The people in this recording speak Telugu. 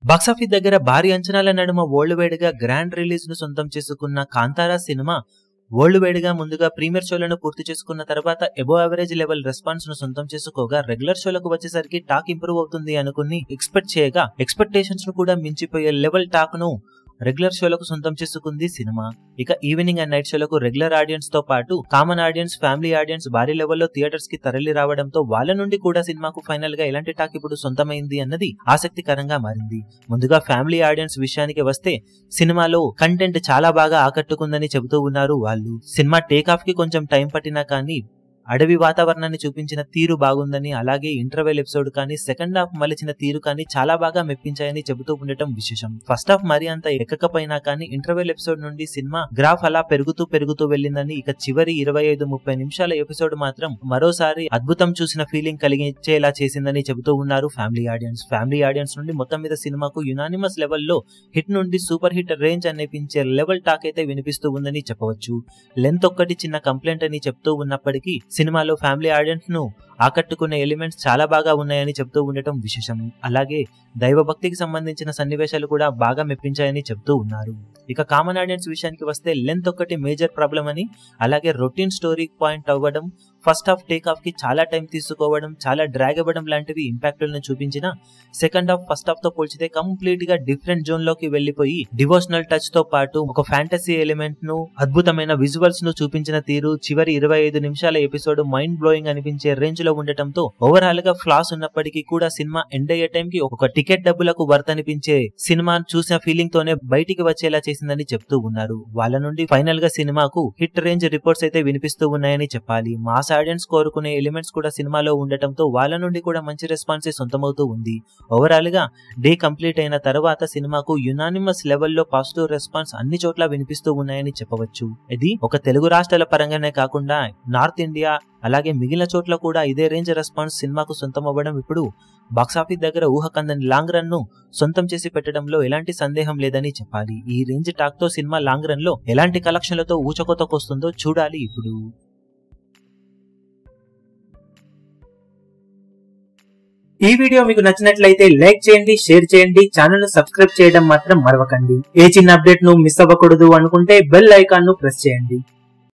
బాక్సాఫీస్ దగ్గర భారీ అంచనాల నడుమ వరల్డ్ వైడ్ గా గ్రాండ్ రిలీజ్ ను సొంతం చేసుకున్న కాంతారా సినిమా వరల్డ్ వైడ్ గా ముందుగా ప్రీమియర్ షోలను పూర్తి చేసుకున్న తర్వాత ఎబో యావరేజ్ లెవెల్ రెస్పాన్స్ ను సొంతం చేసుకోగా రెగ్యులర్ షోలకు వచ్చేసరికి టాక్ ఇంప్రూవ్ అవుతుంది అనుకుని ఎక్స్పెక్ట్ చేయగా ఎక్స్పెక్టేషన్స్ ను కూడా మించిపోయే లెవెల్ టాక్ ను రెగ్యులర్ షోలకు సొంతం చేసుకుంది సినిమా. ఇక ఈవినింగ్ అండ్ నైట్ షోలకు రెగ్యులర్ ఆడియన్స్ తో పాటు కామన్ ఆడియన్స్, ఫ్యామిలీ ఆడియన్స్ భారీ లెవెల్లో థియేటర్స్ కి తరలి రావడంతో వాళ్ళ నుండి కూడా సినిమాకు ఫైనల్ గా ఎలాంటి టాక్ ఇప్పుడు సొంతమైంది అన్నది ఆసక్తికరంగా మారింది. ముందుగా ఫ్యామిలీ ఆడియన్స్ విషయానికి వస్తే సినిమాలో కంటెంట్ చాలా బాగా ఆకట్టుకుందని చెబుతూ ఉన్నారు వాళ్ళు. సినిమా టేక్ ఆఫ్ కి కొంచెం టైం పట్టినా కానీ అడవి వాతావరణాన్ని చూపించిన తీరు బాగుందని, అలాగే ఇంటర్వెల్ ఎపిసోడ్ కానీ సెకండ్ హాఫ్ మలిచిన తీరు కానీ చాలా బాగా మెప్పించాయని చెబుతూ ఉండటం విశేషం. ఫస్ట్ హాఫ్ మరీ అంత ఎక్కకపోయినా కానీ ఇంటర్వెల్ ఎపిసోడ్ నుండి సినిమా గ్రాఫ్ అలా పెరుగుతూ వెళ్ళిందని, ఇక చివరి 25-30 నిమిషాల ఎపిసోడ్ మాత్రం మరోసారి అద్భుతం చూసిన ఫీలింగ్ కలిగించేలా చేసిందని చెబుతూ ఉన్నారు ఫ్యామిలీ ఆడియన్స్. ఫ్యామిలీ ఆడియన్స్ నుండి మొత్తం మీద సినిమాకు యునానిమస్ లెవెల్లో హిట్ నుండి సూపర్ హిట్ రేంజ్ అనిపించే లెవెల్ టాక్ అయితే వినిపిస్తూ ఉందని చెప్పవచ్చు. లెంత్ ఒక్కటి చిన్న కంప్లైంట్ అని చెప్తూ ఉన్నప్పటికీ సినిమాలో ఫ్యామిలీ ఆడియన్స్ ను ఆకట్టుకునే ఎలిమెంట్స్ చాలా బాగా ఉన్నాయని చెప్తూ ఉండటం విశేషం. అలాగే దైవభక్తికి సంబంధించిన సన్నివేశాలు కూడా బాగా మెప్పించాయని చెప్తూ ఉన్నారు. ఇక కామన్ ఆడియన్స్ విషయానికి వస్తే లెంత్ ఒకటి మేజర్ ప్రాబ్లం అని, అలాగే రొటీన్ స్టోరీ పాయింట్ అవ్వడం, ఫస్ట్ హాఫ్ టేక్ ఆఫ్ కి చాలా టైం తీసుకోవడం, చాలా డ్రాగ్ అవ్వడం లాంటివి ఇంపాక్ట్లను చూపించిన సెకండ్ హాఫ్ ఫస్ట్ హాఫ్ తో పోల్చితే కంప్లీట్ గా డిఫరెంట్ జోన్ లోకి వెళ్లిపోయి డివోషనల్ టచ్ తో పాటు ఒక ఫ్యాంటసీ ఎలిమెంట్ ను, అద్భుతమైన విజువల్స్ ను చూపించిన తీరు చివరి 25 నిమిషాల ఎపిసోడ్ మైండ్ బ్లోయింగ్ అనిపించే రేంజ్ లో ఉండటంతో ఓవరాల్ గా ఫ్లాస్ ఉన్నప్పటికీ కూడా సినిమా ఎండ్ అయ్యే టైం కి ఒక టికెట్ డబ్బులకు వర్త్ అనిపించే సినిమా చూసిన ఫీలింగ్ తోనే బయటికి వచ్చేలా చేసిందని చెప్తూ ఉన్నారు. వాళ్ళ నుండి ఫైనల్ గా సినిమాకు హిట్ రేంజ్ రిపోర్ట్స్ అయితే వినిపిస్తూ ఉన్నాయని చెప్పాలి. మాస్ ఆడియన్స్ కోరుకునే ఎలిమెంట్స్ కూడా సినిమాలో ఉండటంతో వాళ్ళ నుండి కూడా మంచి రెస్పాన్స్ సొంతమవుతూ ఉంది. ఓవరాల్ గా డే కంప్లీట్ అయిన తర్వాత సినిమాకు యునానిమస్ లెవెల్లో పాజిటివ్ రెస్పాన్స్ అన్ని చోట్ల వినిపిస్తూ ఉన్నాయని చెప్పవచ్చు. ఇది ఒక తెలుగు రాష్ట్రాల పరంగానే కాకుండా నార్త్ ఇండియా అలాగే మిగిలిన చోట్ల కూడా ఇదే రేంజ్ రెస్పాన్స్ సినిమాకు సొంతం అవ్వడం ఇప్పుడు బాక్సాఫీస్ దగ్గర ఊహకందని లాంగ్ రన్ ను సొంతం చేసి పెట్టడంలో ఎలాంటి సందేహం లేదని చెప్పాలి. ఈ రేంజ్ టాక్ తో సినిమా లాంగ్ రన్ లో ఎలాంటి కలెక్షన్లతో ఊచకొతకొస్తుందో చూడాలి ఇప్పుడు. ఈ వీడియో మీకు నచ్చినట్లయితే లైక్ చేయండి, షేర్ చేయండి, ఛానల్ ను సబ్స్క్రైబ్ చేయడం మాత్రం మరవకండి. ఏ చిన్న అప్డేట్ ను మిస్ అవ్వకూడదు అనుకుంటే బెల్ ఐకాన్ ను ప్రెస్ చేయండి.